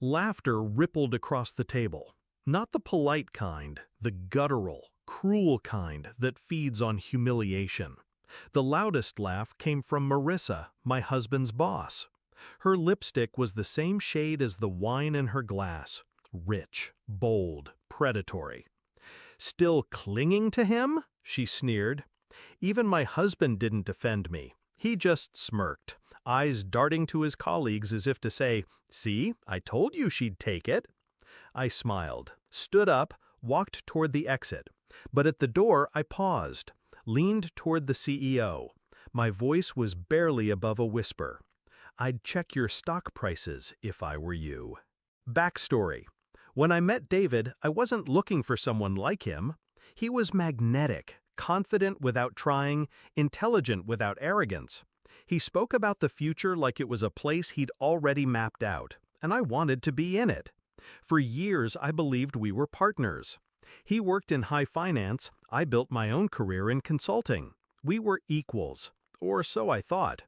Laughter rippled across the table. Not the polite kind, the guttural, cruel kind that feeds on humiliation. The loudest laugh came from Marissa, my husband's boss. Her lipstick was the same shade as the wine in her glass. Rich, bold, predatory. "Still clinging to him?" she sneered. Even my husband didn't defend me. He just smirked, eyes darting to his colleagues as if to say, "See, I told you she'd take it." I smiled, stood up, walked toward the exit. But at the door I paused, leaned toward the CEO. My voice was barely above a whisper. "I'd check your stock prices if I were you." Backstory. When I met David, I wasn't looking for someone like him. He was magnetic, confident without trying, intelligent without arrogance. He spoke about the future like it was a place he'd already mapped out, and I wanted to be in it. For years, I believed we were partners. He worked in high finance, I built my own career in consulting. We were equals, or so I thought.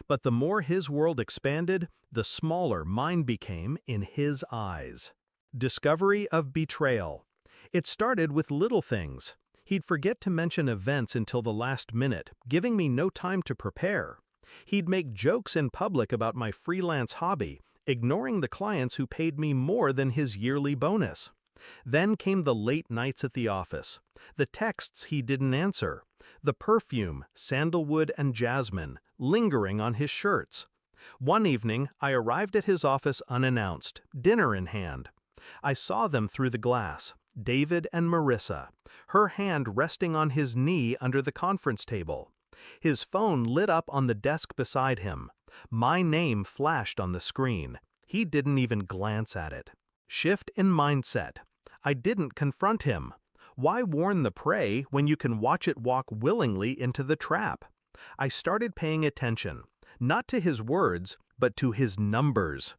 But the more his world expanded, the smaller mine became in his eyes. Discovery of betrayal. It started with little things. He'd forget to mention events until the last minute, giving me no time to prepare. He'd make jokes in public about my freelance hobby, ignoring the clients who paid me more than his yearly bonus. Then came the late nights at the office, the texts he didn't answer, the perfume, sandalwood and jasmine, lingering on his shirts. One evening, I arrived at his office unannounced, dinner in hand. I saw them through the glass, David and Marissa, her hand resting on his knee under the conference table. His phone lit up on the desk beside him. My name flashed on the screen. He didn't even glance at it. Shift in mindset. I didn't confront him. Why warn the prey when you can watch it walk willingly into the trap? I started paying attention, not to his words, but to his numbers.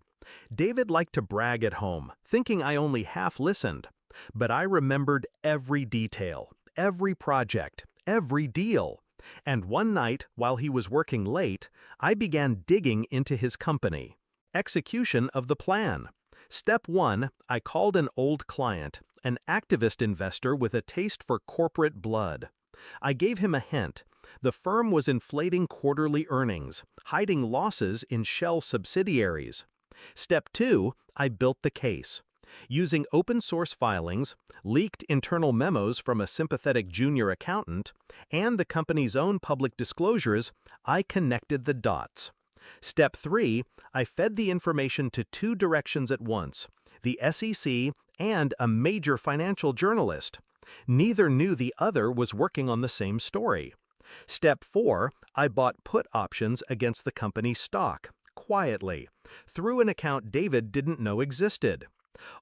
David liked to brag at home, thinking I only half listened. But I remembered every detail, every project, every deal. And one night, while he was working late, I began digging into his company. Execution of the plan. Step 1, I called an old client, an activist investor with a taste for corporate blood. I gave him a hint. The firm was inflating quarterly earnings, hiding losses in shell subsidiaries. Step 2, I built the case. Using open-source filings, leaked internal memos from a sympathetic junior accountant, and the company's own public disclosures, I connected the dots. Step 3, I fed the information to two directions at once, the SEC and a major financial journalist. Neither knew the other was working on the same story. Step 4, I bought put options against the company's stock, quietly, through an account David didn't know existed.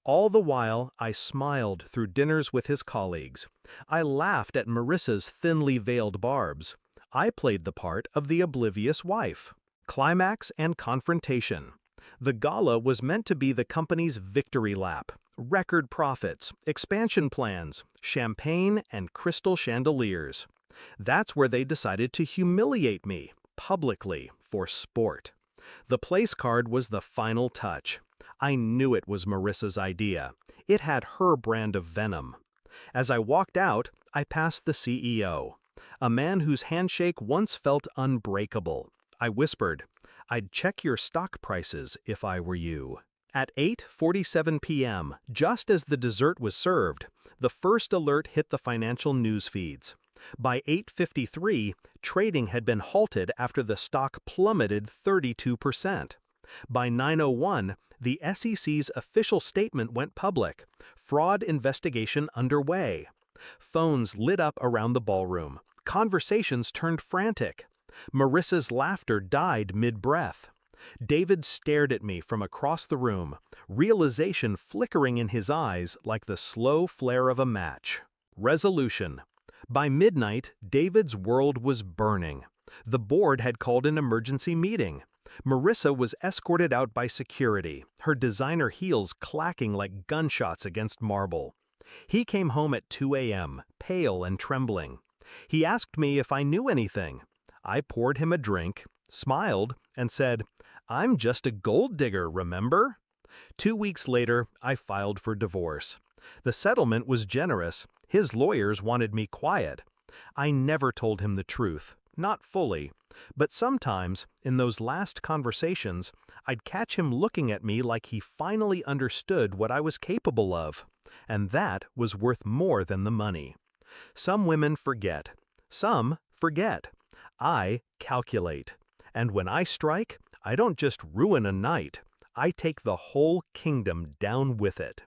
All the while, I smiled through dinners with his colleagues. I laughed at Marissa's thinly veiled barbs. I played the part of the oblivious wife. Climax and confrontation. The gala was meant to be the company's victory lap. Record profits, expansion plans, champagne, and crystal chandeliers. That's where they decided to humiliate me, publicly, for sport. The place card was the final touch. I knew it was Marissa's idea. It had her brand of venom. As I walked out, I passed the CEO, a man whose handshake once felt unbreakable. I whispered, "I'd check your stock prices if I were you." At 8:47 p.m., just as the dessert was served, the first alert hit the financial news feeds. By 8:53, trading had been halted after the stock plummeted 32%. By 9:01, the SEC's official statement went public. Fraud investigation underway. Phones lit up around the ballroom. Conversations turned frantic. Marissa's laughter died mid-breath. David stared at me from across the room, realization flickering in his eyes like the slow flare of a match. Resolution. By midnight, David's world was burning. The board had called an emergency meeting. Marissa was escorted out by security, her designer heels clacking like gunshots against marble. He came home at 2 a.m., pale and trembling. He asked me if I knew anything. I poured him a drink, smiled, and said, "I'm just a gold digger, remember?" 2 weeks later, I filed for divorce. The settlement was generous. His lawyers wanted me quiet. I never told him the truth, not fully. But sometimes, in those last conversations, I'd catch him looking at me like he finally understood what I was capable of. And that was worth more than the money. Some women forget. Some forget. I calculate. And when I strike, I don't just ruin a night. I take the whole kingdom down with it.